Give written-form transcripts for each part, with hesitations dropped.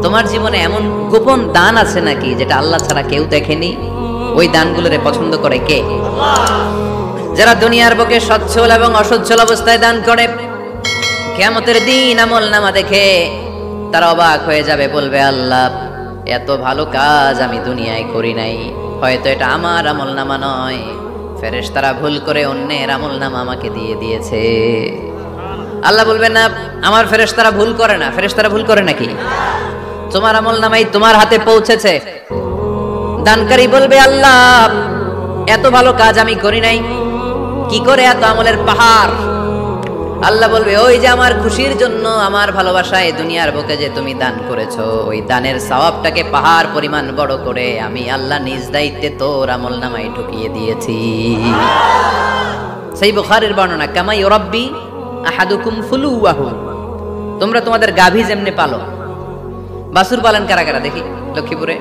তোমার জীবনে এমন গোপন দান আছে নাকি যেটা আল্লাহ ছাড়া কেউ দেখেনি? ওই দানগুলোরে পছন্দ করে কে? যারা দুনিয়ার বুকে সচ্ছল এবং অসচ্ছল অবস্থায় দান করে, কিয়ামতের দিন আমলনামা দেখে তারা অবাক হয়ে যাবে, বলবে আল্লাহ এত ভালো কাজ আমি দুনিয়ায় করি নাই, হয়তো এটা আমার আমলনামা নয়, ফেরেশতারা ভুল করে অন্যের আমলনামা আমাকে দিয়ে দিয়েছে। আল্লাহ বলবেন না আমার ফেরেশতারা ভুল করে না। ফেরেশতারা ভুল করে নাকি? তোমার আমলনামাই তোমার হাতে পৌঁছেছে। দানকারী বলবে আল্লাহ এত ভালো কাজ আমি করি নাই, কি করে এত আমলের পাহাড়? আল্লাহ বলবে ওই যে আমার খুশির জন্য, আমার ভালোবাসায় দুনিয়ার বুকে যে তুমি দান করেছো, ওই দানের সওয়াবটাকে পাহাড় পরিমাণ বড় করে আমি আল্লাহ নিজ দায়িত্বে তোর আমলনামায় ঢুকিয়ে দিয়েছি। সেই বুখারীর বর্ণনা, কামা ইউরাব্বি আহাদুকুম ফুলুওয়াহু, তোমরা তোমাদের গাভী যেমনে পালো। বাছুর পালন কারা কারা দেখি লক্ষ্মীপুরে?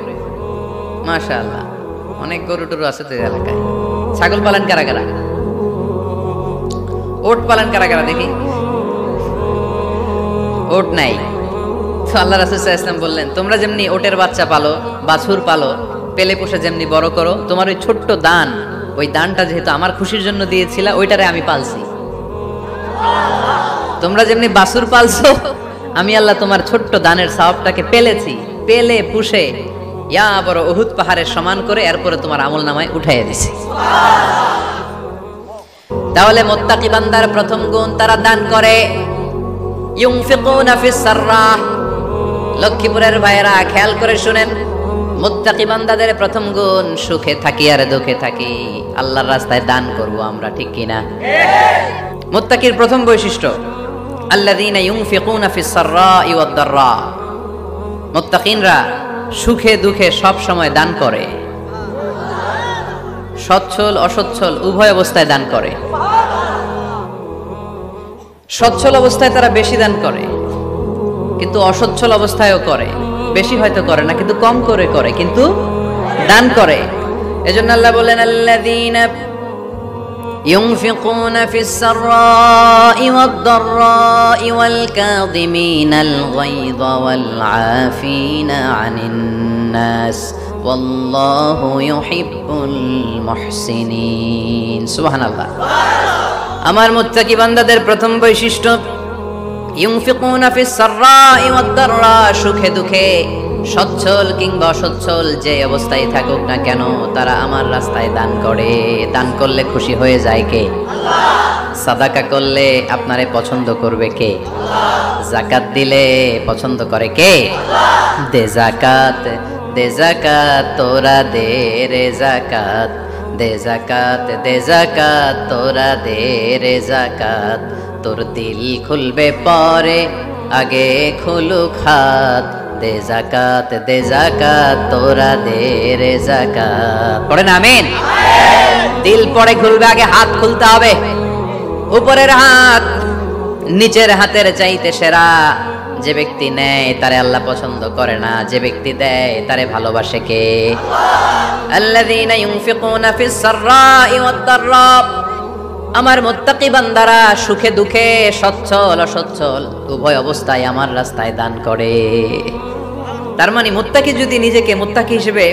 মাশাআল্লাহ, অনেক গরু টরু আছে তো এলাকায়। ছাগল পালন কারা কারা? ওট পালন কারা কারা দেখি? ওট নাই তো আল্লাহ রাসূল সাল্লাল্লাহু আলাইহি ওয়াসাল্লাম বললেন তোমরা যেমনি ওটের বাচ্চা পালো, বাছুর পালো, পেলে পুষে যেমনি বড় করো, তোমার ওই ছোট্ট দান, ওই দানটা যেহেতু আমার খুশির জন্য দিয়েছিলা, ওইটারে আমি পালছি। তোমরা যেমনি বাছুর পালছো, আমি আল্লাহ তোমার ছোট্ট দানের সওয়াবটাকে পেলেছি, পেলে পুষে ইয়া বড় উহুদ পাহাড়ের সমান করে এরপরে তোমার আমলনামায় উঠাইয়া দিছি। তাহলে মুত্তাকি বান্দার প্রথম গুণ, তারা দান করে। ইউনফিকুনা ফিস সাররাহ, লক্ষ্মীপুরের ভাইরা খেয়াল করে শুনেন, মুত্তাকি বান্দাদের প্রথম গুণ সুখে থাকি আর দুঃখে থাকি আল্লাহর রাস্তায় দান করব আমরা, ঠিক কি না? মুত্তাকির প্রথম বৈশিষ্ট্য আল্লাযীনা ইউনফিকুনা ফিস সাররাই ওয়াদ দাররা, মুত্তাকিনরা সুখে দুঃখে সব সময় দান করে, সচ্ছল অসচ্ছল উভয় অবস্থায় দান করে। সচ্ছল অবস্থায় তারা বেশি দান করে, কিন্তু অসচ্ছল অবস্থায়ও করে। বেশি হয়তো করে না, কিন্তু কম করে করে, কিন্তু দান করে। এজন্য আল্লাহ বলেন আল্লাযীনা ইউনফিকুনা ফিস সাররাই ওয়াদ দাররাই ওয়াল কাযিমিনাল গায়যা ওয়াল আফিনা আনিন নাস ওয়াল্লাহু ইউহিব্বুল মুহসিনিন। সুবহানাল্লাহ। আমার মুত্তাকি বান্দাদের প্রথম বৈশিষ্ট্য ইউনফিকুনা ফিস সাররাই ওয়াদ দাররা, সুখে দুঃখে সচ্ছল কিংবা অসচ্ছল যে অবস্থায় থাকুক না কেন তারা আমার রাস্তায় দান করে। দান করলে খুশি হয়ে যায় কে? আল্লাহ। সাদাকা করলে আপনারে পছন্দ করবে কে? আল্লাহ। যাকাত দিলে পছন্দ করে কে? আল্লাহ। দে যাকাত, দে যাকাত তোরা দে রে যাকাত, দে যাকাত, দে যাকাত তোরা দে রে যাকাত, তোর দিল খুলবে পরে আগে খুলুক হাত, দে যাকাত, দে যাকাত তোরা দে রে যাকাত। পড়েন আমিন। দিল পরে খুলবে, আগে হাত খুলতে হবে। উপরের হাত নিচের হাতের চাইতে সেরা। যে ব্যক্তি নেয় তারে আল্লাহ পছন্দ করে না, যে ব্যক্তি দেয় তারে ভালোবাসে কে? আল্লাহ। আল্লাযীনা ইউনফিকুনা ফিস সাররাই ওয়াদ দাররা, আমার মুত্তাকি বান্দারা সুখে দুঃখে সচ্ছল অসচ্ছল উভয় অবস্থায় আমার রাস্তায় দান করে। তার মানে মুত্তাকি যদি নিজেকে মুত্তাকি হিসেবে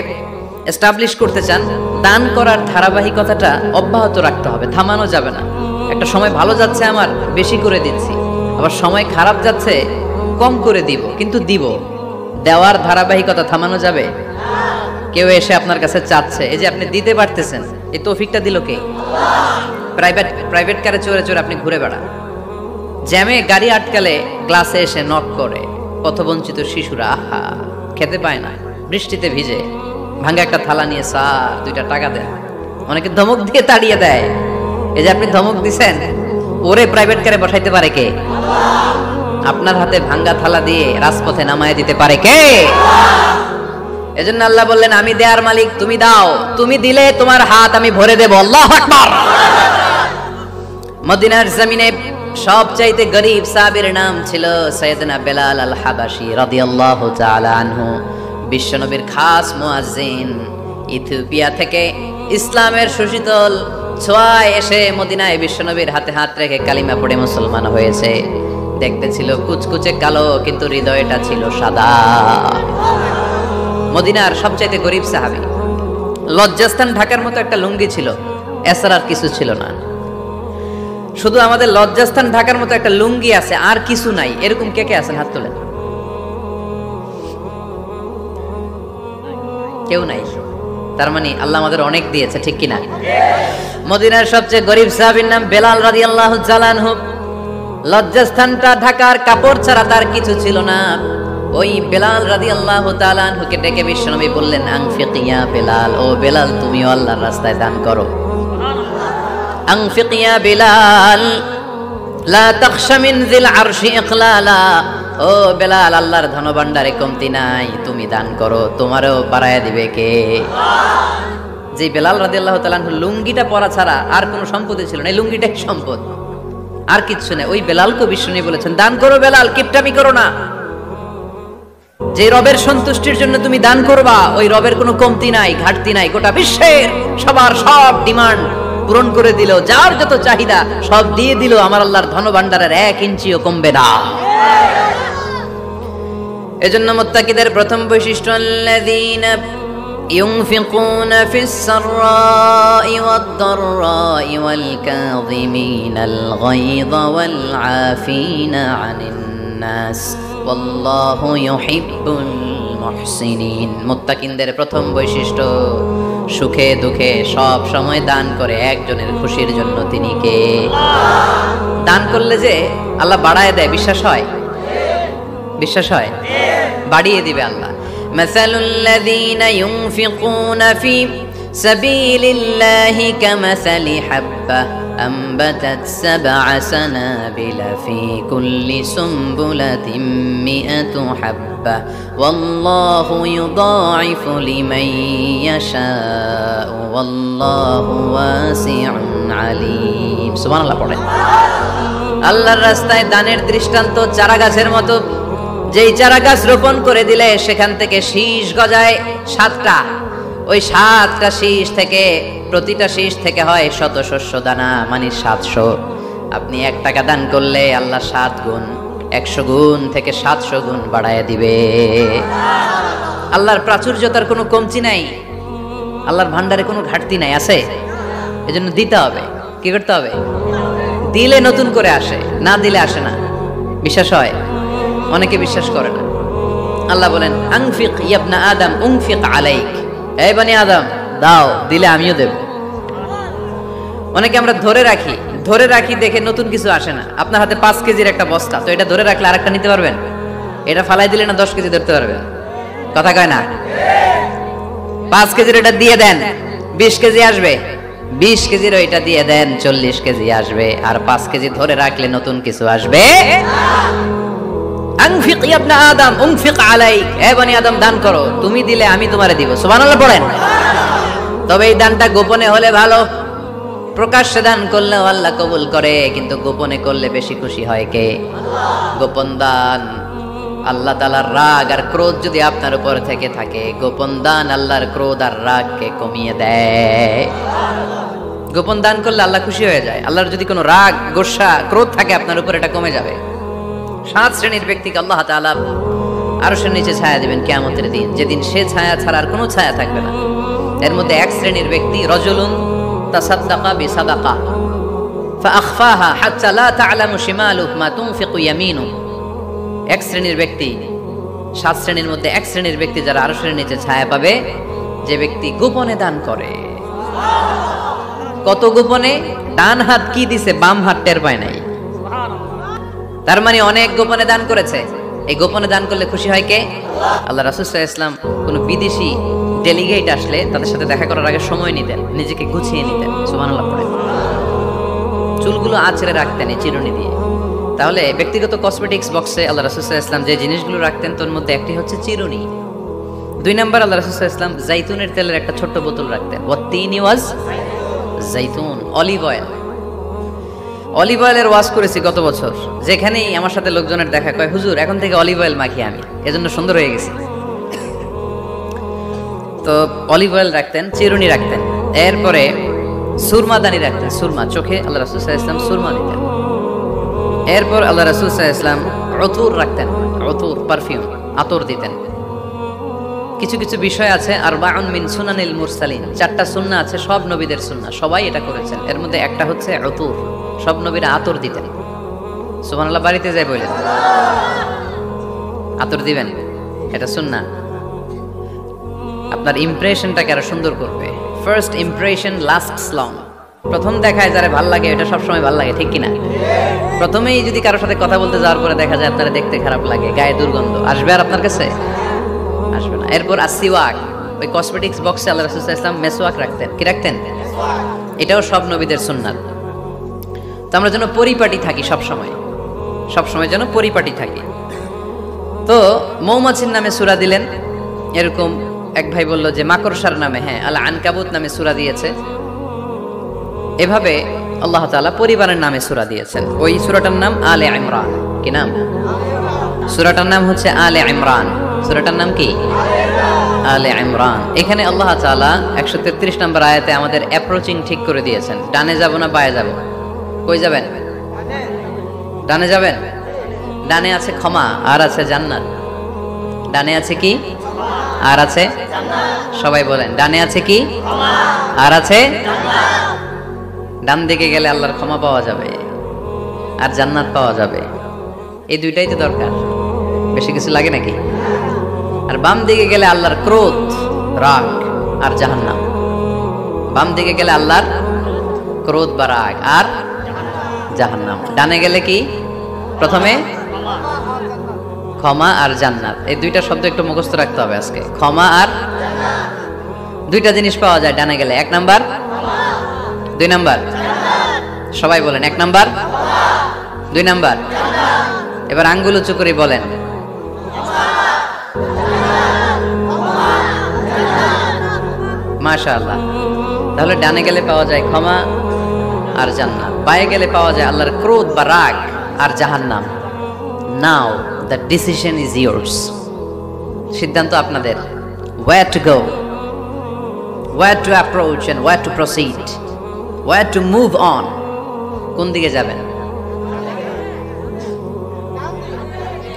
এস্টাবলিশ করতে চান, দান করার ধারাবাহিকতাটা অব্যাহত রাখতে হবে, থামানো যাবে না। একটা সময় ভালো যাচ্ছে আমার, বেশি করে দিচ্ছি, আবার সময় খারাপ যাচ্ছে, কম করে দিব, কিন্তু দিব। দেওয়ার ধারাবাহিকতা থামানো যাবে? কেউ এসে আপনার কাছে চাচ্ছে, এই যে আপনি দিতে পারতেছেন, এই তৌফিকটা দিল কে? প্রাইভেট কারে চড়ে চড়ে আপনি ঘুরে বেড়ান, জ্যামে গাড়ি আটকালে গ্লাসে এসে নক করে, পথবঞ্চিত শিশুরা আহা খেতে পায় না, বৃষ্টিতে ভিজে ভাঙা একটা থালা নিয়ে স্যার 2টা টাকা দেন, অনেকে ধমক দিয়ে তাড়িয়ে দেয়। এই যে আপনি ধমক দিছেন, ওরে প্রাইভেট কারে বসাইতে পারে কে? আপনার হাতে ভাঙ্গা থালা দিয়ে রাজপথে নামায় দিতে পারে কে? এজন্য আল্লাহ বললেন আমি দেয়ার মালিক, তুমি দাও, তুমি দিলে তোমার হাত আমি ভরে দেব। আল্লাহু আকবার। মদিনার জমিনে সবচাইতে গরীব সাহাবীর নাম ছিল সাইয়েদনা বেলাল আল হাবাশী রাদিয়াল্লাহু তাআলা আনহু। বিশ্বনবীর খাস মুয়াজ্জিন, ইথিওপিয়া থেকে ইসলামের সুশীতল ছোঁয়ায় এসে মদিনায় বিশ্বনবীর হাতে হাত রেখে কালিমা পড়ে মুসলমান হয়েছে। দেখতে ছিল কুচকুচে কালো, কিন্তু হৃদয়টা ছিল সাদা। মদিনার সবচাইতে গরিব সাহাবী। লজ্জাস্থান ঢাকার মতো একটা লুঙ্গি ছিল, এছাড়া আর কিছু ছিল না। শুধু আমাদের লজ্জাস্থান ঢাকার মতো একটা লুঙ্গি আছে, আর কিছু নাই। এরকম কে কে আছেন? হাত তোলেন। কেউ নাই। তার মানে আল্লাহ আমাদের অনেক দিয়েছে, ঠিক কিনা? মদিনার সবচেয়ে গরিব সাহাবীর নাম বেলাল রাদিয়াল্লাহু তাআলা আনহু। লজ্জাস্থানটা ঢাকার কাপড় ছাড়া তার কিছু ছিল না। ওই বেলাল রাদিয়াল্লাহু তাআলা আনহুকে ডেকে বিশ্বনবী বললেন, আনফিক ইয়া বেলাল, ও বেলাল তুমিও আল্লাহর রাস্তায় দান করো। আনফিক ইয়া বেলাল লা তাখশা মিন যিল আরশি ইখলালা, ও বেলাল আল্লাহর ধনভাণ্ডারে কমতি নাই, তুমি দান করো, তোমারও বাড়ায়া দিবে কে? যে বেলাল রাদিয়াল্লাহু তাআলা আনহু লুঙ্গিটা পরা ছাড়া আর কোনো সম্পত্তি ছিল না, এই লুঙ্গিটাই সম্পদ, আর কিচ্ছু নেই। ওই বেলালকে বিষ্ণু বলেছেন, দান করো বেলাল, কিপটামি করো না। যে রবের সন্তুষ্টির জন্য তুমি দান করবা, ওই রবের কোনো কমতি নাই, ঘাটতি নাই। গোটা বিশ্বের সবার সব ডিমান্ড পূরণ করে দিল, যার যত চাহিদা সব দিয়ে দিল, আমার আল্লাহর ধনভাণ্ডারের 1 ইঞ্চিও কমবে না। এজন্য মুত্তাকিদের প্রথম বৈশিষ্ট্য, আল্লাযীনা ينفقون في السراء والضراء والكاظمين الغيظ والعافين عن الناس والله يحب المحسنين। মুত্তাকিনদের প্রথম বৈশিষ্ট্য, সুখে দুঃখে সব সময় দান করে একজনের খুশির জন্য। তিনি কে? দান করলে যে আল্লাহ বাড়ায় দেয়, বিশ্বাস হয়? বিশ্বাস হয়? বাড়িয়ে দিবে আল্লাহ। مثل الذين ينفقون في سبيل الله كمثل حبة أنبتت 7 سنابل في كل سنبلة 100 حبة والله يضاعف لمن يشاء والله واسع عليم। সুবহানাল্লাহ পড়ে। আল্লাহর রাস্তায় দানের দৃষ্টান্ত চারা গাছের মতো। যেই চারা গাছ রোপণ করে দিলে সেখান থেকে শীষ গজায় 7টা। ওই 7টা শীষ থেকে, প্রতিটা শীষ থেকে হয় শত শস্য দানা, মানে 700। আপনি 1 টাকা দান করলে আল্লাহ 7 গুণ, 100 গুণ থেকে 700 গুণ বাড়ায় দিবে। আল্লাহর প্রাচুর্যতার কোনো কমতি নাই, আল্লাহর ভান্ডারে কোনো ঘাটতি নাই, আছে? এজন্য দিতে হবে। কি করতে হবে? দিলে নতুন করে আসে, না দিলে আসে না। বিশ্বাস হয়? অনেকে বিশ্বাস করে না। আল্লাহ বলেন, আনফিক ইয়া আদম উনফিক আলাইক, এই বনি আদম দাও, দিলে আমিও দেব। অনেকে আমরা ধরে রাখি দেখে নতুন কিছু আসে না। আপনার হাতে 5 কেজির একটা বস্তা, তো এটা ধরে রাখলে আরেকটা নিতে পারবেন? এটা ফালাই দিলে না 10 কেজি ধরতে পারবেন? কথা কয় না? 5 কেজির এটা দিয়ে দেন, 20 কেজি আসবে। 20 কেজির ওইটা দিয়ে দেন, 40 কেজি আসবে। আর 5 কেজি ধরে রাখলে নতুন কিছু আসবে। আনফিক ইয়া ইবনা আদম উনফিক আলাইক, হে বনি আদম দান করো, তুমি দিলে আমি তোমারে দিব। সুবহানাল্লাহ পড়েন। তবে এই দানটা গোপনে হলে ভালো। প্রকাশ্যে দান করলে আল্লাহ কবুল করে, কিন্তু গোপনে করলে বেশি খুশি হয় কে? গোপন দান আল্লাহ তাআলার রাগ আর ক্রোধ যদি আপনার উপর থেকে থাকে, গোপন দান আল্লাহর ক্রোধ আর রাগকে কমিয়ে দেয়। গোপন দান করলে আল্লাহ খুশি হয়ে যায়। আল্লাহর যদি কোনো রাগ, গোসা, ক্রোধ থাকে আপনার উপর, এটা কমে যাবে। 7 শ্রেণীর ব্যক্তিকে আল্লাহ তাআলা আরশের নিচে ছায়া দিবেন কিয়ামতের দিন, যেদিন সে ছায়া ছাড়া আর কোনো ছায়া থাকবে না। এর মধ্যে 1 শ্রেণীর ব্যক্তি, রাজুলুন তাসাদ্দাকা বিসাদাকা ফাআখফাহা হাত্তা লা তা'লামু শিমালুহু মা তুনফিকু ইয়ামিনুহু। 1 শ্রেণীর ব্যক্তি, 7 শ্রেণীর মধ্যে 1 শ্রেণীর ব্যক্তি যারা আরশের নিচে ছায়া পাবে, যে ব্যক্তি গোপনে দান করে। কত গোপনে? ডান হাত কি দিছে, বাম হাত টের পায় নাই। তার মানে অনেক গোপনে দান করেছে। এই গোপনে দান করলে খুশি হয় কে? আল্লাহ রাসূল সাল্লাল্লাহু আলাইহি ওয়াসাল্লাম কোন বিদেশি ডেলিগেট আসলে তাদের সাথে দেখা করার আগে সময় নিতেন, নিজেকে গুছিয়ে নিতেন। সুবহানাল্লাহ পড়ে। চুলগুলো আঁচড়ে রাখতেন এই চিরুনি দিয়ে। তাহলে ব্যক্তিগত কসমেটিক্স বক্সে আল্লাহ রাসূল সাল্লাল্লাহু আলাইহি ওয়াসাল্লাম যে জিনিসগুলো রাখতেন তার মধ্যে একটি হচ্ছে চিরুনি। 2 নাম্বার আল্লাহ রাসূল সাল্লাল্লাহু আলাইহি ওয়াসাল্লাম জাইতুনের তেলের একটা ছোট্ট বোতল রাখতেন। ওয়াত্তিনি ওয়াজ জাইতুন, অলিভ অয়েল। অলিভ অয়েলের ওয়াজ করেছি গত বছর। যেখানেই আমার সাথে লোকজনের দেখা, কয় হুজুর এখন থেকে অলিভ অয়েল মাখি আমি, এজন্য সুন্দর হয়ে গেছি। তো অলিভ অয়েল রাখতেন, চিরুনি রাখতেন, এরপরে সুরমাদানি রাখতেন। সুরমা, চোখে আল্লাহ রাসূল সাল্লাল্লাহু আলাইহি ওয়াসাল্লাম সুরমা দিতেন। এরপর আল্লাহ রাসূল সাল্লাল্লাহু আলাইহি ওয়াসাল্লাম উতুর রাখতেন, উতুর পারফিউম, আতর দিতেন। কিছু কিছু বিষয় আছে আরবাউন মিন সুনানিল মুরসালিন, 4টা সুন্নাহ আছে সব নবীদের সুন্নাহ, সবাই এটা করেছেন। এর মধ্যে একটা হচ্ছে উতুর, সব নবীরা আতর দিতেন। সুবহানাল্লাহ, বাড়িতে যাই বলেন আতর দিবেন, এটা সুন্নাহ। আপনার ইমপ্রেশনটাকে আরো সুন্দর করবে। First impression lasts long. প্রথম দেখায় যারা ভাল লাগে এটা সবসময় ভাল লাগে, ঠিক কিনা? প্রথমেই যদি কারোর সাথে কথা বলতে যাওয়ার পরে দেখা যায় আপনারা দেখতে খারাপ লাগে, গায়ে দুর্গন্ধ আসবে, আর আপনার কাছে আসবে না। এরপর আসিওয়াক, ওই কসমেটিক্স বক্সে আল্লাহ রাসূল সাল্লাল্লাহু আলাইহি ওয়াসাল্লাম মেসওয়াক রাখতেন। কি রাখতেন? এটাও সব নবীদের সুন্নাত। তো আমরা যেন পরিপাটি থাকি, সবসময় যেন পরিপাটি থাকি। তো মৌমাছির নামে সূরা দিলেন, এরকম এক ভাই বলল যে মাকড়সার নামে, হ্যাঁ, আল আনকাবুত নামে সূরা দিয়েছে। এভাবে আল্লাহ তাআলা পরিবারের নামে সূরা দিয়েছেন। ওই সূরাটার নাম আলে ইমরান। কি নাম? সূরাটার নাম হচ্ছে আলে ইমরান। সূরাটার নাম কি? আলে ইমরান। এখানে আল্লাহ তাআলা 133 নম্বর আয়াতে আমাদের অ্যাপ্রোচিং ঠিক করে দিয়েছেন। ডানে যাব না বায়ে যাব? কই যাবেন? ডানে যাবেন। ডানে আছে ক্ষমা আর আছে জান্নাত। ডানে আছে কি? আর আছে জান্নাত। সবাই বলেন, ডানে আছে কি? ক্ষমা আর আছে জান্নাত। ডান দিকে গেলে আল্লাহর ক্ষমা পাওয়া যাবে আর জান্নাত পাওয়া যাবে। এই দুইটাই তো দরকার, বেশি কিছু লাগে নাকি? আর বাম দিকে গেলে আল্লাহর ক্রোধ, রাগ আর জাহান্নাম। বাম দিকে গেলে আল্লাহর ক্রোধ বা রাগ আর জাহান্নাম। ডানে গেলে কি? প্রথমে ক্ষমা আর জান্নাত। এই দুইটা শব্দ একটু মুখস্থ রাখতে হবে আজকে। ক্ষমা আর জান্নাত, দুইটা জিনিস পাওয়া যায় ডানে গেলে। 1 নাম্বার, 2 নাম্বার। সবাই বলেন 1 নাম্বার, 2 নাম্বার। এবার আঙ্গুল উঁচু করে বলেন মাশাআল্লাহ। তাহলে ডানে গেলে পাওয়া যায় ক্ষমা আর জান্নাত, বায়ে গেলে পাওয়া যায় আল্লাহর ক্রোধ বা রাগ আর জাহান্নাম। Now the decision is yours. সিদ্ধান্ত আপনাদের। Where to go, where to approach and where to proceed, where to move on. কোন দিকে যাবেন?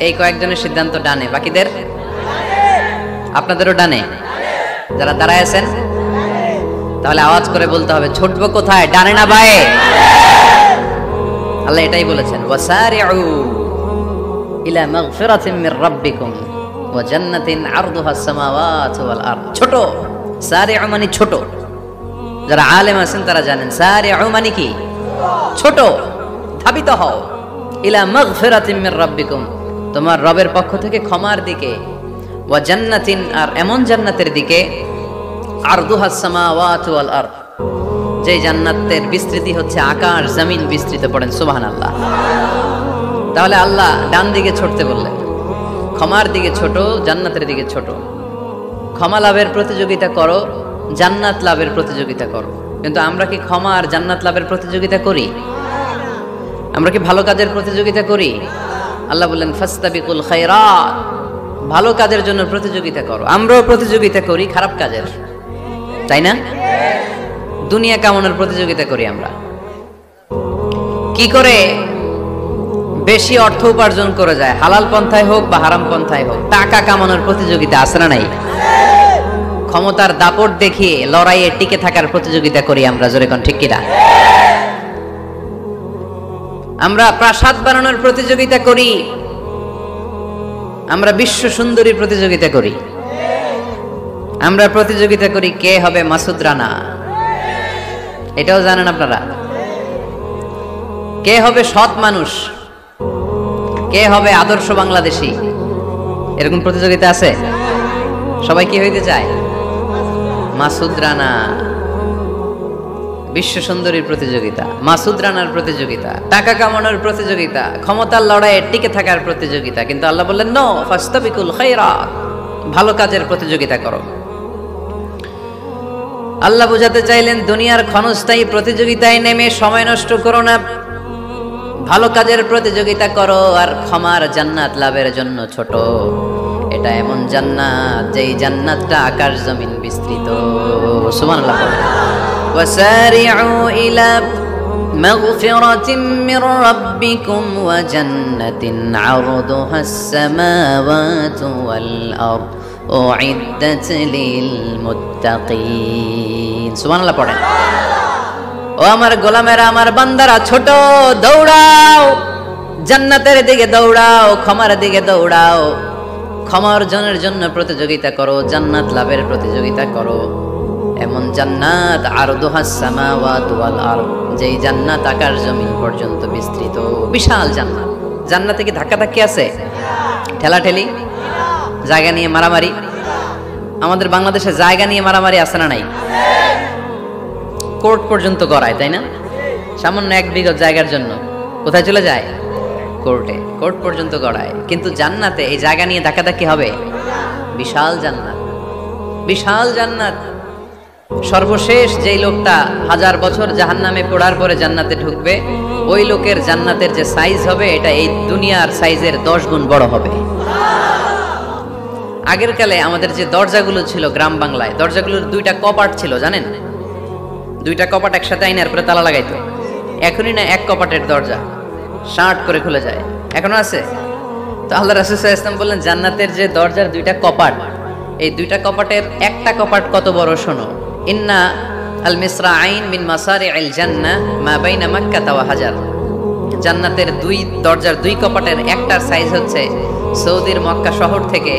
এই কয়েকজনের সিদ্ধান্ত ডানে, বাকিদের? আপনাদেরও ডানে। যারা দাঁড়ায় আছেন তাহলে আওয়াজ করে বলতে হবে, ছুটবো কোথায়, ডানে না বায়ে? আল্লাহ এটাই বলেছেন, ওয়াসারিউ ইলা মাগফিরাতিন মির রাব্বিকুম ওয়া জান্নাতিন আরদুহাস সামাওয়াতু ওয়াল আরদ। ছোট, সারিউ মানে ছোট। যারা আলেম আছেন তারা জানেন সারিউ মানে কি? ছোট। ধাবিত হও ইলা মাগফিরাতিন মির রাব্বিকুম, তোমার রবের পক্ষ থেকে ক্ষমার দিকে, ওয়া জান্নাতিন আর এমন জান্নাতের দিকে, আরদুহাস সামাওয়াতু ওয়াল আরদ, যে জান্নাতের বিস্তৃতি হচ্ছে আকাশ জমিন বিস্তৃত। পড়েন সুবহানাল্লাহ। তাহলে আল্লাহ ডান দিকে ছুটতে বললেন, ক্ষমার দিকে ছোট, জান্নাতের দিকে ছোট। ক্ষমা লাভের প্রতিযোগিতা করো, জান্নাত লাভের প্রতিযোগিতা করো। কিন্তু আমরা কি ক্ষমা আর জান্নাত লাভের প্রতিযোগিতা করি? আমরা কি ভালো কাজের প্রতিযোগিতা করি? আল্লাহ বললেন ফাস্তাবিকুল খায়রাত, ভালো কাজের জন্য প্রতিযোগিতা করো। আমরাও প্রতিযোগিতা করি খারাপ কাজের, তাই না? দুনিয়া কামানোর প্রতিযোগিতা করি আমরা। কি করে বেশি অর্থ উপার্জন করে যায়, হালাল পন্থায় হোক বা হারাম পন্থায় হোক, টাকা কামানোর প্রতিযোগিতা আছে না নাই? ক্ষমতার দাপট দেখিয়ে লড়াইয়ে টিকে থাকার প্রতিযোগিতা করি আমরা, জোরে কোন ঠিক কিনা? আমরা প্রাসাদ বানানোর প্রতিযোগিতা করি, আমরা বিশ্ব সুন্দরীর প্রতিযোগিতা করি, আমরা প্রতিযোগিতা করি কে হবে মাসুদ রানা। এটাও জানেন আপনারা? কে হবে সৎ মানুষ, কে হবে আদর্শ বাংলাদেশী, এরকম প্রতিযোগিতা আছে। সবাই কি হইতে চায়? মাসুদ রানা। বিশ্ব সুন্দরীর প্রতিযোগিতা, মাসুদ রানার প্রতিযোগিতা, টাকা কামানোর প্রতিযোগিতা, ক্ষমতার লড়াইয়ে টিকে থাকার প্রতিযোগিতা। কিন্তু আল্লাহ বললেন নো, ফাস্তাবিকুল খায়রাত, ভালো কাজের প্রতিযোগিতা করো। আল্লাহ বোঝাতে চাইলেন দুনিয়ার ক্ষণস্থায়ী প্রতিযোগিতায় নেমে সময় নষ্ট করো না, ভালো কাজের প্রতিযোগিতা করো। আর ক্ষমার জান্নাত লাভের জন্য ছোট। এটা এমন জান্নাত যেই জান্নাতটা আকাশ জমিন বিস্তৃত। সুবহানাল্লাহ। ওয়াসারিউ ইলা মাগফিরাতিম মির রাব্বিকুম ওয়া জান্নাতিন আরদুহা আস-সামাওয়াতু ওয়াল আরদ উইদ্দাত লিল মুত্তাকিন। সুবহানাল্লাহ পড়েন। ও আমার গোলামেরা, আমার বান্দারা, ছোট দৌড়াও, জান্নাতের দিকে দৌড়াও, ক্ষমার দিকে দৌড়াও। ক্ষমা অর্জনের জন্য প্রতিযোগিতা করো, জান্নাত লাভের প্রতিযোগিতা করো। এমন জান্নাত আরদুহাস সামাওয়াতু ওয়াল আরদ, যেই জান্নাত আকাশ জমিন পর্যন্ত বিস্তৃত, বিশাল জান্নাত। জান্নাতে কি ধাক্কাধাক্কি আছে? ঠেলাঠেলি, জায়গা নিয়ে মারামারি? আমাদের বাংলাদেশে জায়গা নিয়ে মারামারি আছে না নাই? কোর্ট পর্যন্ত গড়ায়, তাই না? সামান্য 1 বিঘা জায়গার জন্য কোথায় চলে যায়? কোর্টে। কোর্ট পর্যন্ত গড়ায়। কিন্তু জান্নাতে এই জায়গা নিয়ে ধাক্কাধাক্কি হবে? বিশাল জান্নাত, বিশাল জান্নাত। সর্বশেষ যেই লোকটা 1000 বছর জাহান্নামে পড়ার পরে জান্নাতে ঢুকবে, ওই লোকের জান্নাতের যে সাইজ হবে, এটা এই দুনিয়ার সাইজের 10 গুণ বড় হবে। আগের কালে আমাদের যে দরজাগুলো ছিল গ্রাম বাংলায়, দরজাগুলোর 2টা কপাট ছিল, জানেন? 2টা কপাট একসাথে আইনার পরে তালা লাগাইতো। এখনই না 1 কপাটের দরজা শার্ট করে খুলে যায়, এখনো আছে। তো আল্লাহ রাসূল সাল্লাল্লাহু আলাইহি ওয়াসাল্লাম বললেন, জান্নাতের যে দরজার 2টা কপাট, এই 2টা কপাটের একটা কপাট কত বড় শোনো। ইন্না আল মিসরাআইন মিন মাসারি'আল জান্নাহ মা বাইনা মাক্কাহ ওয়া হাজার। জান্নাতের 2 দরজার 2 কপাটের একটার সাইজ হচ্ছে সৌদির মক্কা শহর থেকে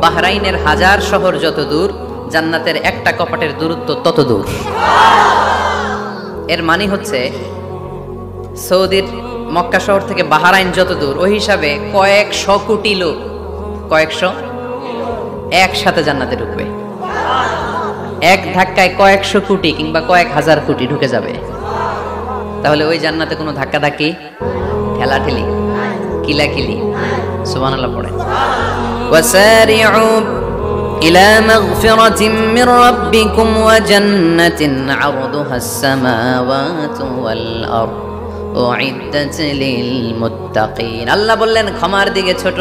বাহরাইনের হাজার শহর যত দূর, জান্নাতের একটা কপাটের দূরত্ব তত দূর। এর মানে হচ্ছে সৌদির মক্কা শহর থেকে বাহরাইন যত দূর, ওই হিসাবে কয়েকশো কোটি লোক, কয়েকশো একসাথে জান্নাতে ঢুকবে। এক ধাক্কায় কয়েকশো কোটি কিংবা কয়েক হাজার কোটি ঢুকে যাবে। তাহলে ওই জান্নাতে কোনো ধাক্কাধাক্কি, ঠেলাঠেলি, কিলাকিলি? সুবহানাল্লাহ পড়ে। ওয়াসারিউ ইলা মাগফিরাতিম মির রাব্বিকুম ওয়া জান্নাতিন আরদুহা আস-সামাওয়াতু ওয়াল আরদ উইদ্দাত লিল মুত্তাকিন। আল্লাহ বললেন ক্ষমার দিকে ছোট,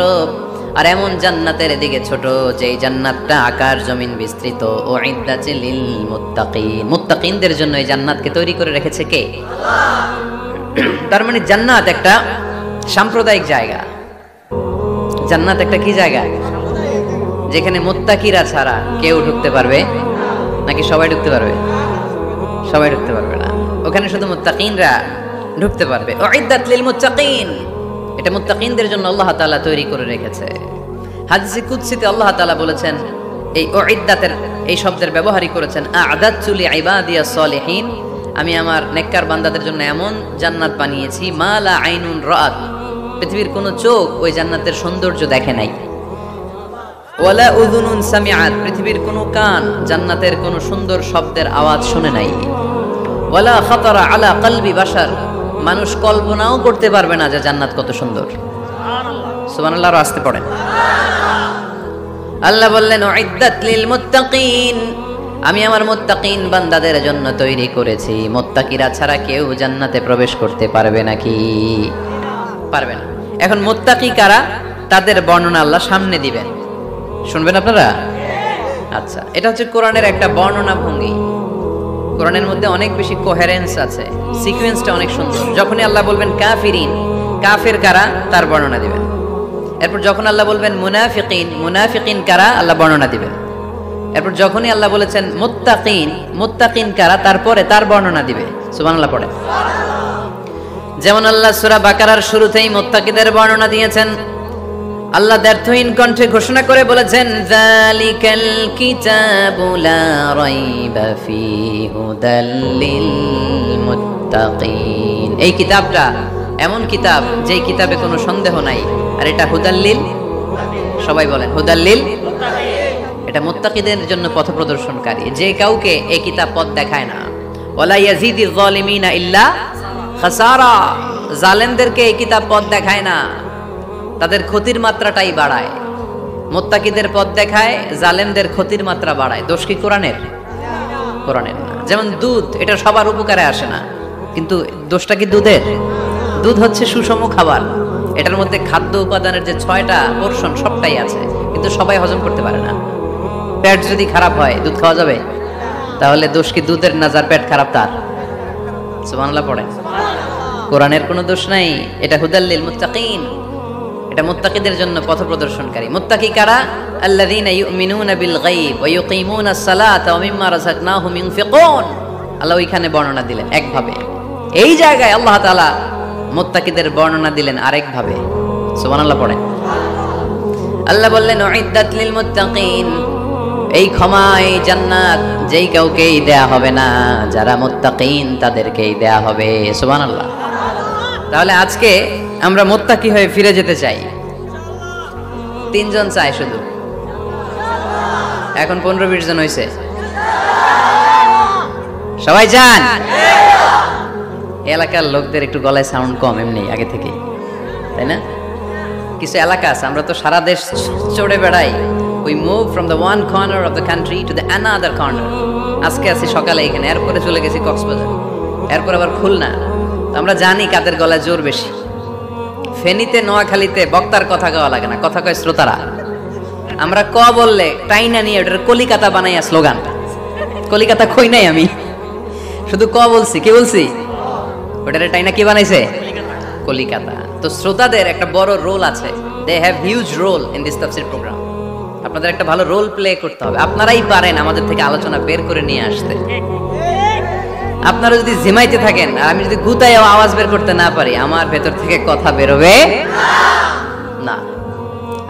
আর এমন জান্নাতের দিকে ছোট যেই জান্নাতটা আকাশ জমিন বিস্তৃত। উইদ্দাত লিল মুত্তাকিন, মুত্তাকিনদের জন্য এই জান্নাতকে তৈরি করে রেখেছে কে? আল্লাহ। তার মানে জান্নাত একটা সাম্প্রদায়িক জায়গা। জান্নাত একটা কি জায়গা? যেখানে মুত্তাকিরা ছাড়া কেউ ঢুকতে পারবে নাকি সবাই ঢুকতে পারবে? সবাই ঢুকতে পারবে না, ওখানে শুধু মুত্তাকিনরা ঢুকতে পারবে। উইদ্দাত লিল মুত্তাকিন, এটা মুত্তাকিনদের জন্য আল্লাহ তাআলা তৈরি করে রেখেছে। হাদিসে কুদসিতে আল্লাহ তাআলা বলেছেন, এই উইদ্দাতের এই শব্দের ব্যবহারই করেছেন আ'দাতু লিইবাদিয়াস সালিহিন, আমি আমার নেককার বান্দাদের জন্য এমন জান্নাত বানিয়েছি মা লা আইনুন রাআত, পৃথিবীর কোনো চোখ ওই জান্নাতের সৌন্দর্য দেখে নাই। ওয়ালা উযুনুন সামিআত, পৃথিবীর কোনো কান জান্নাতের কোনো সুন্দর শব্দের আওয়াজ শুনে নাই। ওয়ালা খাতারা আলা কলবি বাশার, মানুষ কল্পনাও করতে পারবে না যে জান্নাত কত সুন্দর। সুবহানাল্লাহ, আর আসতে পড়েন। আল্লাহ বললেন উইদ্দাত লিল মুত্তাকিন, আমি আমার মুত্তাকিন বান্দাদের জন্য তৈরি করেছি। মুত্তাকিরা ছাড়া কেউ জান্নাতে প্রবেশ করতে পারবে নাকি? পারবে না। এখন মুত্তাকি কারা, তাদের বর্ণনা আল্লাহ সামনে দিবেন, শুনবেন আপনারা? আচ্ছা, এটা হচ্ছে কোরআনের একটা বর্ণনা ভঙ্গি। কোরআনের মধ্যে অনেক বেশি কোহেরেন্স আছে, সিকোয়েন্সটা অনেক সুন্দর। যখনই আল্লাহ বলবেন কাফিরিন, কাফের কারা, তার বর্ণনা দিবেন। এরপর যখন আল্লাহ বলবেন মুনাফিকিন, মুনাফিকিন কারা, আল্লাহ বর্ণনা দিবেন। এরপর যখনই আল্লাহ বলেছেন মুত্তাকিন, মুত্তাকিন কারা, তারপরে তার বর্ণনা দিবে। সুবহানাল্লাহ পড়ে। যেমন আল্লাহ সূরা বাকারার শুরুতেই মুত্তাকিদের বর্ণনা দিয়েছেন। আল্লাহ দ্ব্যর্থহীন কণ্ঠে ঘোষণা করে বলেছেন যালিকাল কিতাবু লা রাইবা ফীহি হুদাল লিল মুত্তাকিন, এই কিতাবটা এমন কিতাব যেই কিতাবে কোনো সন্দেহ নাই, আর এটা হুদাল লিল, সবাই বলেন হুদাল লিল মুত্তাকিন, এটা মুত্তাকিদের জন্য পথ প্রদর্শনকারী। যে কাউকে এই কিতাব পথ দেখায় না। ওয়ালা ইয়াজিদিজ যালিমিনা ইল্লা খাসারা, জালেমদেরকে এই কিতাব পথ দেখায় না, তাদের ক্ষতির মাত্রাটাই বাড়ায়। মুত্তাকিদের পথ দেখায়, জালেমদের ক্ষতির মাত্রা বাড়ায়। দোষ কি কোরআনের? কোরআনের না। যেমন দুধ, এটা সবার উপকারে আসে না, কিন্তু দোষটা কি দুধের? দুধ হচ্ছে সুষম খাবার, এটার মধ্যে খাদ্য উপাদানের যে 6টা পোরশন সবটাই আছে, কিন্তু সবাই হজম করতে পারে না। পেট যদি খারাপ হয় দুধ খাওয়া যাবে? তাহলে দোষ কি দুধের না যার পেট খারাপ তার? সুবহানাল্লাহ পড়েন। কোরআনের কোনো দোষ নাই, এটা হুদাল লিল মুত্তাকিন, এটা মুত্তাকিদের জন্য পথ প্রদর্শনকারী। মুত্তাকি কারা? আল্লাযীনা ইউমিনুনা বিল গায়ব ওয়া ইউকিমুনাস সালাতা ওয়া মিম্মা রাযাকনাহুম ইউনফিকুন। আল্লাহ ওইখানে বর্ণনা দিলেন একভাবে, এই জায়গায় আল্লাহ তাআলা মুত্তাকিদের বর্ণনা দিলেন আরেকভাবে। সুবহানাল্লাহ পড়েন। আল্লাহ বললেন উইদ্দাত লিল মুত্তাকিন, এই ক্ষমা, এই জান্নাত যেই কাউকেই দেয়া হবে না, যারা মুত্তাকিন তাদেরকেই দেয়া হবে। সুবহানাল্লাহ। তাহলে আজকে আমরা মুত্তাকি হয়ে ফিরে যেতে চাই। 3 জন চাই শুধু, এখন 15-20 জন হয়েছে। সবাই চান? এলাকার লোকদের একটু গলায় সাউন্ড কম এমনি আগে থেকে, তাই না? কিছু এলাকা আছে, আমরা তো সারা দেশ চড়ে বেড়াই। We move from the one corner of the country to the another corner. আজকে আছি সকালে এখানে, এরপরে চলে গেছি কক্সবাজার, এরপর আবার খুলনা। আমরা জানি কাদের গলায় জোর বেশি। ফেনীতে, নোয়াখালীতে বক্তার কথা গাওয়া লাগে না, কথা কয় শ্রোতারা। আমরা ক বললে টাইনা নিয়ে ওটার কলিকাতা বানাইয়া স্লোগান। কলিকাতা কই নাই আমি, শুধু ক বলছি। কি বলছি? ওটারে টাইনা কি বানাইছে? কলিকাতা। তো শ্রোতাদের একটা বড় রোল আছে, they have huge role in this তাফসীর প্রোগ্রাম। আপনাদের একটা ভালো রোল প্লে করতে হবে। আপনারাই পারেন আমাদের থেকে আলোচনা বের করে নিয়ে আসতে। আপনারা যদি জিমাইতে থাকেন আর আমি যদি গুতায় আওয়াজ বের করতে না পারি, আমার ভেতর থেকে কথা বেরোবে না।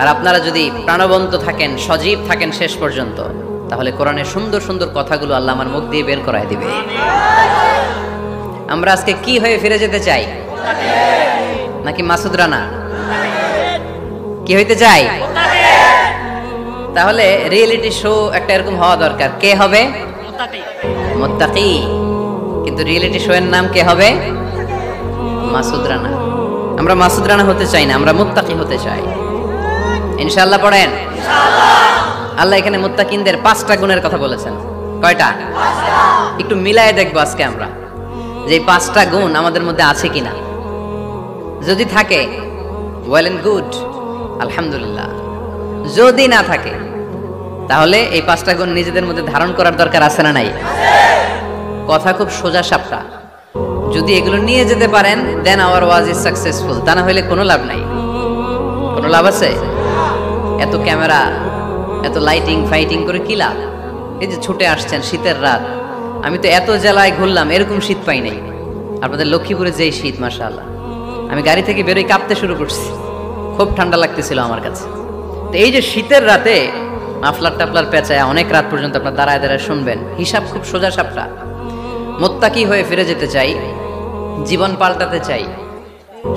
আর আপনারা যদি প্রাণবন্ত থাকেন, সজীব থাকেন শেষ পর্যন্ত, তাহলে কোরআনের সুন্দর সুন্দর কথাগুলো আল্লাহ আমার মুখ দিয়ে বের করায় দিবে। আমরা আজকে কি হয়ে ফিরে যেতে চাই? নাকি মাসুদ রানা? কি হইতে চাই? তাহলে রিয়েলিটি শো একটা এরকম হওয়া দরকার। কে হবে? মুত্তাকি। কিন্তু রিয়েলিটি শো এর নাম কে হবে? মাসুদ রানা। আমরা মাসুদ রানা হতে চাই না, আমরা মুত্তাকি হতে চাই। ইনশাআল্লাহ পড়েন। আল্লাহ এখানে মুত্তাকিনদের 5টা গুণের কথা বলেছেন। কয়টা? একটু মিলায়ে দেখবো আজকে আমরা যে 5টা গুণ আমাদের মধ্যে আছে কিনা। যদি থাকে ওয়েল এন্ড গুড, আলহামদুলিল্লাহ। যদি না থাকে তাহলে এই 5টা গুণ নিজেদের মধ্যে ধারণ করার দরকার আছে না নাই? কথা খুব সোজা সাপটা। যদি এগুলো নিয়ে যেতে পারেন দেন আওয়ার ওয়াজ ইজ সাকসেসফুল। তা না হলে কোনো লাভ নাই। কোনো লাভ আছে? এত ক্যামেরা, এত লাইটিং ফাইটিং করে কি লাভ? এই যে ছুটে আসছেন শীতের রাত, আমি তো এত জেলায় ঘুরলাম, এরকম শীত পাই নাই। আপনাদের লক্ষ্মীপুরে যেই শীত, মাশাআল্লাহ। আমি গাড়ি থেকে বেরোই কাঁপতে শুরু করছি, খুব ঠান্ডা লাগতেছিল আমার কাছে। তো এই যে শীতের রাতে মাফলার টাফলার পেঁচায় অনেক রাত পর্যন্ত আপনার দাঁড়ায় দাঁড়ায় শুনবেন, হিসাব খুব সোজা সাপটা। মুত্তাকি হয়ে ফিরে যেতে চাই, জীবন পাল্টাতে চাই,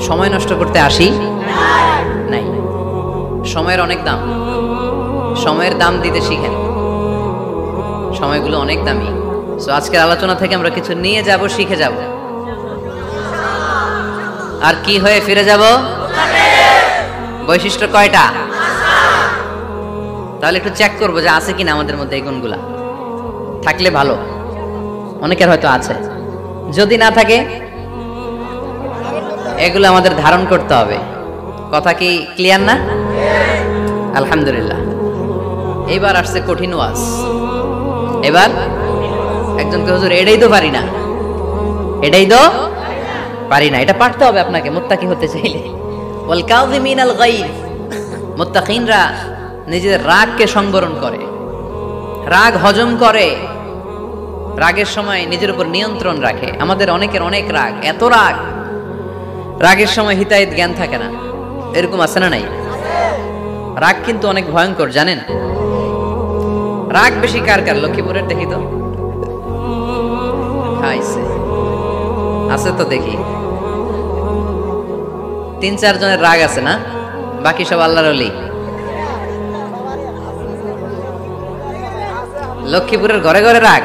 সময় নষ্ট করতে আসি নাই। সময়ের অনেক দাম, সময়ের দাম দিতে শিখেন। সময়গুলো অনেক দামি। সো আজকের আলোচনা থেকে আমরা কিছু নিয়ে যাব, শিখে যাব। আর কি হয়ে ফিরে যাব? বৈশিষ্ট্য কয়টা? তাহলে একটু চেক করবো যে আছে কিনা আমাদের মধ্যে এই গুণগুলা। থাকলে ভালো, অনেকের হয়তো আছে। যদি না থাকে এগুলো আমাদের ধারণ করতে হবে। কথা কি ক্লিয়ার না? আলহামদুলিল্লাহ। এইবার আসছে কঠিন ওয়াজ। এবার একজনকে হুজুর এটাই তো পারি না, এটাই তো পারি না। এটা পারতে হবে আপনাকে মুত্তাকি হতে চাইলে। ওয়াল কাযিমিনাল গায়জ, মুত্তাকিনরা নিজেদের রাগকে সংবরণ করে, রাগ হজম করে, রাগের সময় নিজের উপর নিয়ন্ত্রণ রাখে। আমাদের অনেকের অনেক রাগ, এত রাগ, রাগের সময় হিতাহিত জ্ঞান থাকে না। এরকম আছে না নাই? রাগ কিন্তু অনেক ভয়ঙ্কর, জানেন? রাগ বেশি কার কার? লক্ষ্মীপুরের দেখি তো, আছে তো দেখি 3-4 জনের রাগ আছে না? বাকি সব আল্লাহর ওলি। লক্ষ্মীপুরের ঘরে ঘরে রাগ।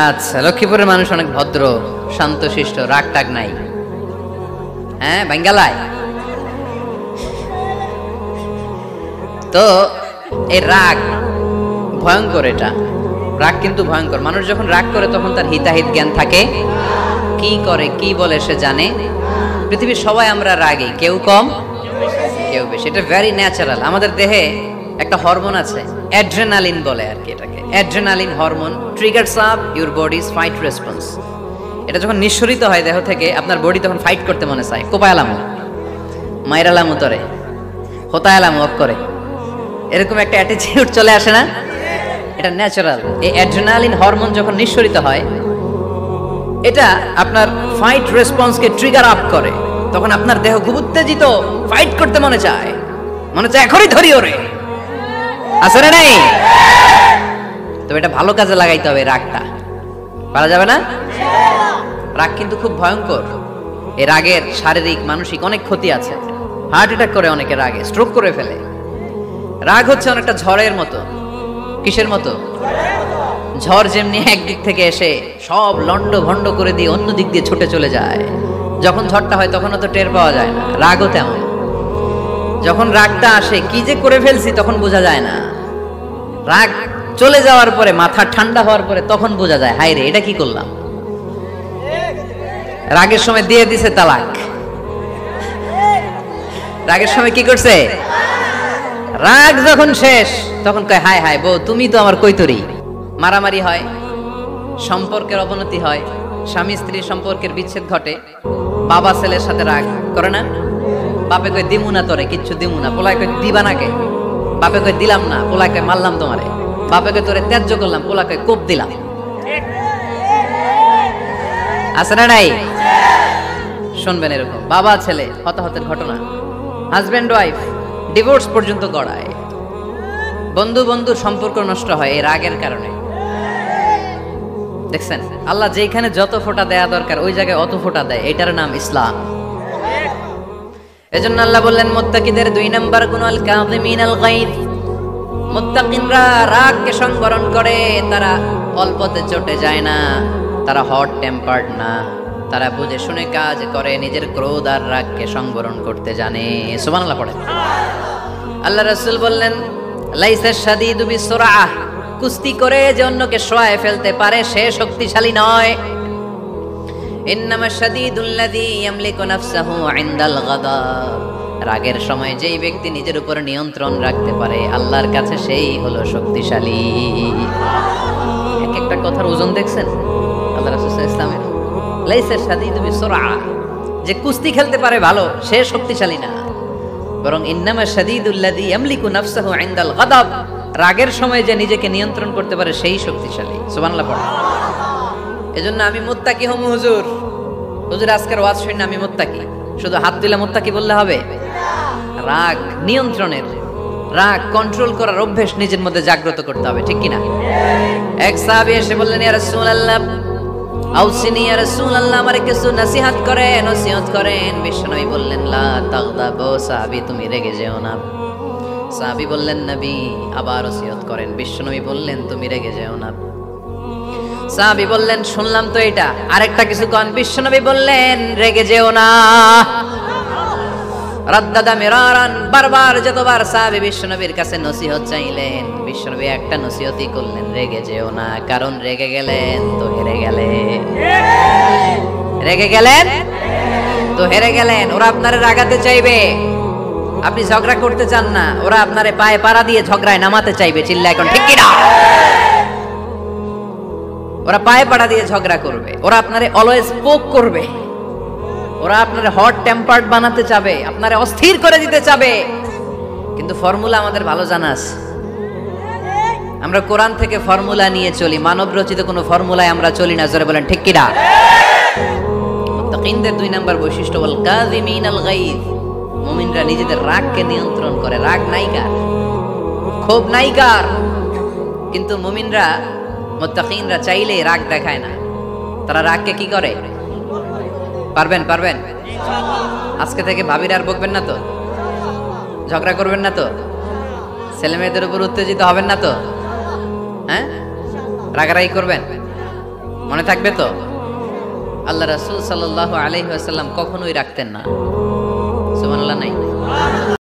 আচ্ছা, লক্ষ্মীপুরের মানুষ অনেক ভদ্র, শান্তশিষ্ট, রাগ টাগ নাই। হ্যাঁ, বাঙ্গালায় তো এই রাগ ভয়ঙ্কর। এটা রাগ কিন্তু ভয়ঙ্কর। মানুষ যখন রাগ করে তখন তার হিতাহিত জ্ঞান থাকে, কি করে কি বলে সে জানে। পৃথিবীর সবাই আমরা রাগী, কেউ কম কেউ বেশি। এটা ভেরি ন্যাচারাল। আমাদের দেহে একটা হরমোন আছে, অ্যাড্রেনালিন বলে আর কি এটাকে। Adrenaline hormone triggers up your bodies fight response. এটা যখন নিঃসরিত হয় দেহ থেকে, আপনার বডি তখন ফাইট করতে মনে চায়। কোপায়ালামো, মাইরালামো তরে, হোতায়ালামো অক করে, এরকম একটা অ্যাটিটিউড চলে আসে না? এটা ন্যাচারাল। এই অ্যাড্রেনালিন হরমোন যখন নিঃসরিত হয়, এটা আপনার ফাইট রেসপন্সকে ট্রিগার আপ করে। তখন আপনার দেহ খুব উত্তেজিত, ফাইট করতে মনে চায় এখনই ধরি ওরে। আসলে নাই? তবে এটা ভালো কাজে লাগাইতে হবে। রাগটা পারা যাবে না। রাগ কিন্তু খুব ভয়ঙ্কর। এই রাগের শারীরিক মানসিক অনেক ক্ষতি আছে। হার্ট অ্যাটাক করে অনেকে রাগে, স্ট্রোক করে ফেলে। রাগ হচ্ছে অনেকটা ঝড়ের মতো। কিসের মতো? ঝড় যেমনি একদিক থেকে এসে সব লন্ড ভন্ড করে দিয়ে অন্য দিক দিয়ে ছুটে চলে যায়, যখন ঝড়টা হয় তখনও তো টের পাওয়া যায় না। রাগও তেমন। যখন রাগটা আসে, কি যে করে ফেলছি তখন বোঝা যায় না। রাগ চলে যাওয়ার পরে, মাথা ঠান্ডা হওয়ার পরে তখন বোঝা যায়, হায় রে এটা কি করলাম। রাগের সময় দিয়ে দিছে তালাক। রাগের সময় কি করছে? রাগ যখন শেষ তখন কয়, হায় হায় বউ তুমি তো আমার কৈতরি। মারামারি হয়, সম্পর্কের অবনতি হয়, স্বামী স্ত্রীর সম্পর্কের বিচ্ছেদ ঘটে। বাবা ছেলের সাথে রাগ করে না? বাপে কয় দিমুনা তোরে, কিচ্ছু দিমুনা। পোলায় কয় দিবা নাকে? বাপে কয় দিলাম না। পোলায় কয় মারলাম তোমারে। বাপে কয় তোরে ত্যায্য করলাম। পোলা কয় কোপ দিলাম। আছে না নাই? শুনবেন এরকম বাবা ছেলে হতাহতের ঘটনা। হাজব্যান্ড ওয়াইফ ডিভোর্স পর্যন্ত গড়ায়। বন্ধু বন্ধুর সম্পর্ক নষ্ট হয় এই রাগের কারণে। দেখছেন, আল্লাহ যেখানে যত ফোঁটা দেয়া দরকার ওই জায়গায় অত ফোঁটা দেয়। এটার নাম ইসলাম। এজন্য আল্লাহ বললেন, মুত্তাকিদের 2 নাম্বার গুণ আল কাযিমিনাল গায়জ। মুত্তাকিনরা রাগকে সংবরণ করে, তারা অল্পতে চটে যায় না, তারা হট টেম্পার্ড না, তারা বুঝে শুনে কাজ করে, নিজের ক্রোধ আর রাগকে সংবরণ করতে জানে। সুবহানাল্লাহ পড়ে। আল্লাহ রাসূল বললেন, লাইসা শাদীদু বিসুরআহ, কুস্তি করে যে অন্যকে শোয়ায় ফেলতে পারে সে শক্তিশালী নয়। ইন্নামা শাদীদুল্লাযী ইয়ামলিকু নাফসাহু ইনদাল গাদাব, রাগের সময় যেই ব্যক্তি নিজের উপর নিয়ন্ত্রণ রাখতে পারে আল্লাহর কাছে সেই হলো শক্তিশালী। এক একটা কথার ওজন দেখছেন আল্লাহ রাসূল সাল্লাল্লাহু আলাইহি ওয়াসাল্লামের। লাইসা শাদীদু বিসুরআহ, যে কুস্তি খেলতে পারে ভালো সে শক্তিশালী না, বরং ইন্নামা শাদীদুল্লাযী ইয়ামলিকু নাফসাহু ইনদাল গাদাব, রাগের সময় যে নিজেকে নিয়ন্ত্রণ করতে পারে সেই শক্তিশালী। সুবহানাল্লাহ পড়ে। এজন্য আমি মুত্তাকি হমু হুজুর। হুজুর আজকের ওয়াজ শুনে আমি মুত্তাকি, শুধু হাত তুলে মুত্তাকি বললে হবে? রাগ নিয়ন্ত্রণের, রাগ কন্ট্রোল করার অভ্যেস নিজের মধ্যে জাগ্রত করতে হবে, ঠিক কিনা? এক সাহাবী এসে বললেন, ইয়া রাসূলুল্লাহ আউসিনি, ইয়া রাসূলুল্লাহ আমারে কিছু নসিহত করেন, নসিহত করেন। বিশ্বনবী বললেন, লা তাগদাবু, সাহাবী তুমি রেগে যেও না। সাহাবী বললেন, নবী আবার নসিহত করেন। বিশ্বনবী বললেন, তুমি রেগে যেও না। সাহাবী বললেন, শুনলাম তো এটা, আরেকটা কিছু কোন। বিশ্বনবী বললেন, রেগে যেও না। রাদ্দাদা মিরারান, বারবার যতবার সাহাবী বিশ্বনবীর কাছে নসিহত চাইলেন, বিশ্বনবী একটা নসিহতই করলেন, রেগে যেও না, কারণ রেগে গেলেন তো হেরে গেলেন। রেগে গেলেন তো হেরে গেলেন। ওরা আপনারে রাগাতে চাইবে, আপনি ঝগড়া করতে চান না, ওরা আপনারে পায়ে পাড়া দিয়ে ঝগড়ায় নামাতে চাইবে। চিল্লা এখন ঠিক কিনা? ওরা পায়ে পাড়া দিয়ে ঝগড়া করবে, ওরা আপনারে অলওয়েজ পোক করবে, ওরা আপনারে হট টেম্পার্ড বানাতে চাবে, আপনারে অস্থির করে দিতে চাবে। কিন্তু ফর্মুলা আমাদের ভালো জানা আছে। আমরা কোরআন থেকে ফর্মুলা নিয়ে চলি, মানব রচিত কোনো ফর্মুলায় আমরা চলি না। জোরে বলেন ঠিক কিনা? মুত্তাকিনদের 2 নাম্বার বৈশিষ্ট্য, ওয়াল কাযিমিনাল গায়জ, মুমিনরা নিজেদের রাগকে নিয়ন্ত্রণ করে। রাগ নাইকার, ক্ষোভ নাইকার, কিন্তু মুমিনরা মুত্তাকিনরা চাইলে রাগ দেখায় না। তারা রাগকে কি করে? পারবেন পারবেন আজকে থেকে ভাবির আর বকবেন না তো, ঝগড়া করবেন না তো, ছেলে মেয়েদের উপর উত্তেজিত হবেন না তো, হ্যাঁ রাগারাগি করবেন, মনে থাকবে তো? আল্লাহ রাসূল সাল্লাল্লাহু আলাইহি ওয়াসাল্লাম কখনোই রাখতেন না। সুবহানাল্লাহ নাই?